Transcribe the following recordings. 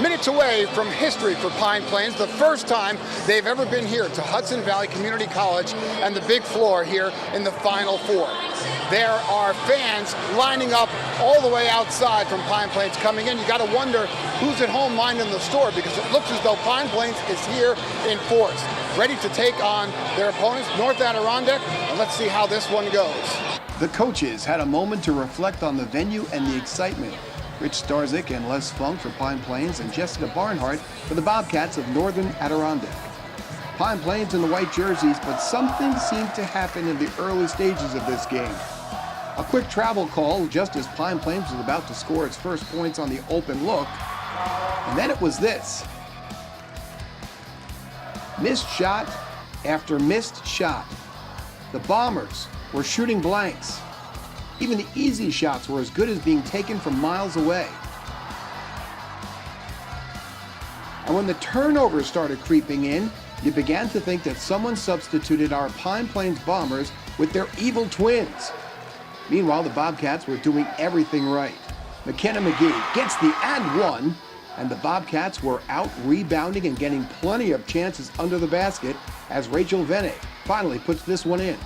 minutes away from history for Pine Plains, the first time they've ever been here to Hudson Valley Community College and the big floor here in the Final Four. There are fans lining up all the way outside from Pine Plains coming in. You got to wonder who's at home minding the store, because it looks as though Pine Plains is here in force, ready to take on their opponents, North Adirondack, and let's see how this one goes. The coaches had a moment to reflect on the venue and the excitement. Rich Starzik and Les Funk for Pine Plains and Jessica Barnhart for the Bobcats of Northern Adirondack. Pine Plains in the white jerseys, but something seemed to happen in the early stages of this game. A quick travel call just as Pine Plains was about to score its first points on the open look, and then it was this. Missed shot after missed shot. The Bombers were shooting blanks. Even the easy shots were as good as being taken from miles away. And when the turnovers started creeping in, you began to think that someone substituted our Pine Plains Bombers with their evil twins. Meanwhile, the Bobcats were doing everything right. McKenna McGee gets the and one, and the Bobcats were out rebounding and getting plenty of chances under the basket as Rachel Vene finally puts this one in.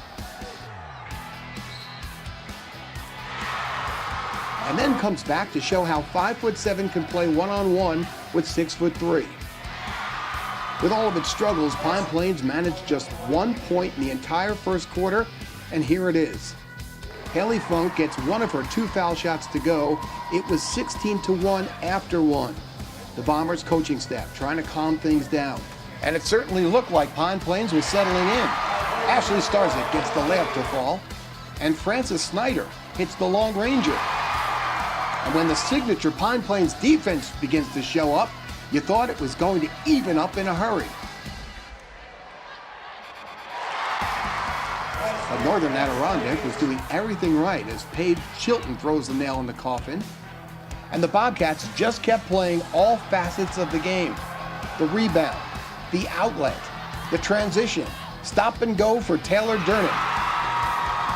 And then comes back to show how 5'7" can play one-on-one with 6'3". With all of its struggles, Pine Plains managed just 1 point in the entire first quarter, and here it is. Haley Funk gets one of her 2 foul shots to go. It was 16-1 after one. The Bombers coaching staff trying to calm things down. And it certainly looked like Pine Plains was settling in. Ashley Starzik gets the layup to fall, and Frances Snyder hits the long ranger. And when the signature Pine Plains defense begins to show up, you thought it was going to even up in a hurry. But Northern Adirondack was doing everything right as Paige Chilton throws the nail in the coffin. And the Bobcats just kept playing all facets of the game. The rebound, the outlet, the transition, stop and go for Taylor Durnan.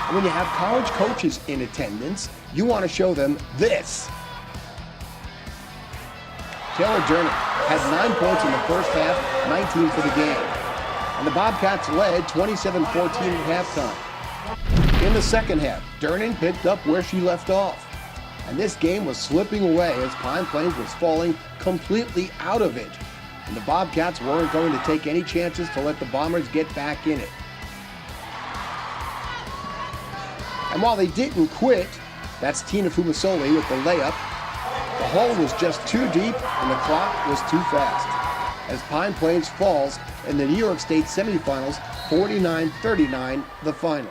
And when you have college coaches in attendance, you want to show them this. Taylor Durnan had 9 points in the first half, 19 for the game. And the Bobcats led 27-14 at halftime. In the second half, Durnan picked up where she left off. And this game was slipping away as Pine Plains was falling completely out of it. And the Bobcats weren't going to take any chances to let the Bombers get back in it. And while they didn't quit, that's Tina Fumasoli with the layup, the hole was just too deep and the clock was too fast, as Pine Plains falls in the New York State semifinals, 49-39, the final.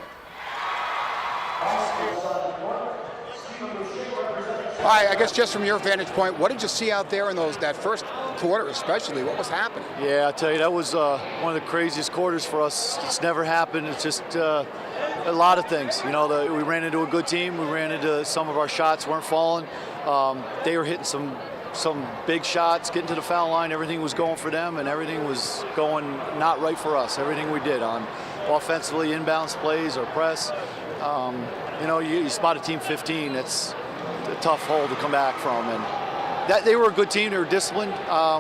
All right, I guess just from your vantage point, what did you see out there in that first quarter especially? What was happening? Yeah, I'll tell you, that was one of the craziest quarters for us. It's never happened. It's just a lot of things. You know, we ran into a good team. We ran into some of our shots weren't falling. They were hitting some big shots, getting to the foul line. Everything was going for them, and everything was going not right for us. Everything we did on offensively, inbounds plays or press. You know, you spot a team 15. That's a tough hole to come back from, and that they were a good team. They were disciplined.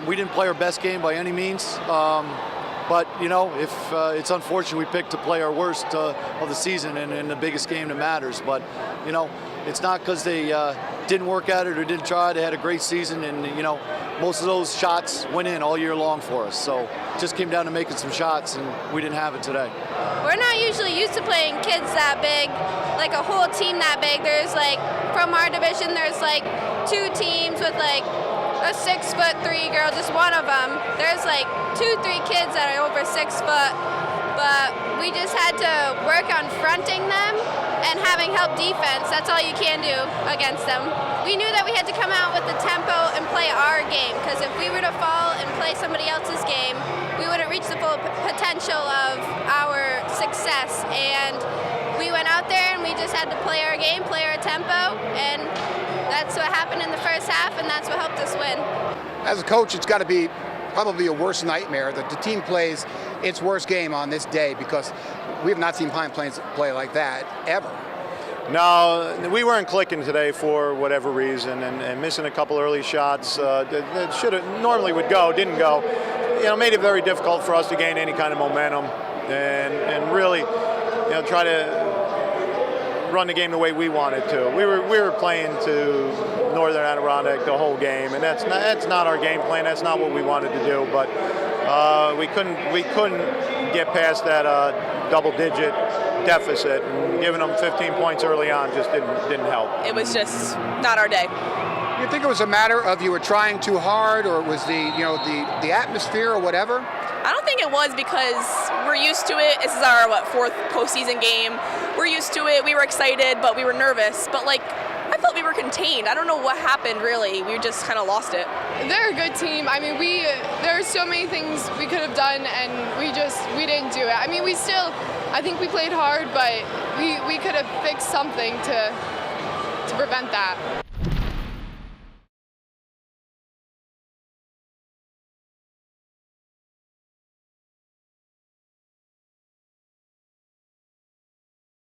We didn't play our best game by any means. But, you know, if it's unfortunate we picked to play our worst of the season and in the biggest game that matters. But, you know, it's not because they didn't work at it or didn't try. They had a great season, and, you know, most of those shots went in all year long for us. So it just came down to making some shots, and we didn't have it today. We're not usually used to playing kids that big, like a whole team that big. There's, like, from our division, there's, like, 2 teams with, like, a 6'3" girl, just one of them. There's like 2-3 kids that are over 6 foot, but we just had to work on fronting them and having help defense. That's all you can do against them. We knew that we had to come out with the tempo and play our game, because if we were to fall and play somebody else's game, we wouldn't reach the full potential of our success. And we went out there and we just had to play our game, play our tempo, and that's what happened in the first half, and that's what helped us win. As a coach, it's got to be probably a worst nightmare that the team plays its worst game on this day, because we have not seen Pine Plains play like that ever. No, we weren't clicking today for whatever reason, and missing a couple early shots that should have normally would go, didn't go. Made it very difficult for us to gain any kind of momentum, and really, try to run the game the way we wanted to. We were playing to Northern Adirondack the whole game, and that's not our game plan. That's not what we wanted to do. But we couldn't get past that double-digit deficit, and giving them 15 points early on just didn't help. It was just not our day. You think it was a matter of you were trying too hard, or it was the atmosphere or whatever? I don't think it was, because we're used to it. This is our, fourth postseason game. We're used to it. We were excited, but we were nervous. But, I felt we were contained. I don't know what happened, really. We just kind of lost it. They're a good team. I mean, there are so many things we could have done, and we didn't do it. I mean, I think we played hard, but we could have fixed something to prevent that.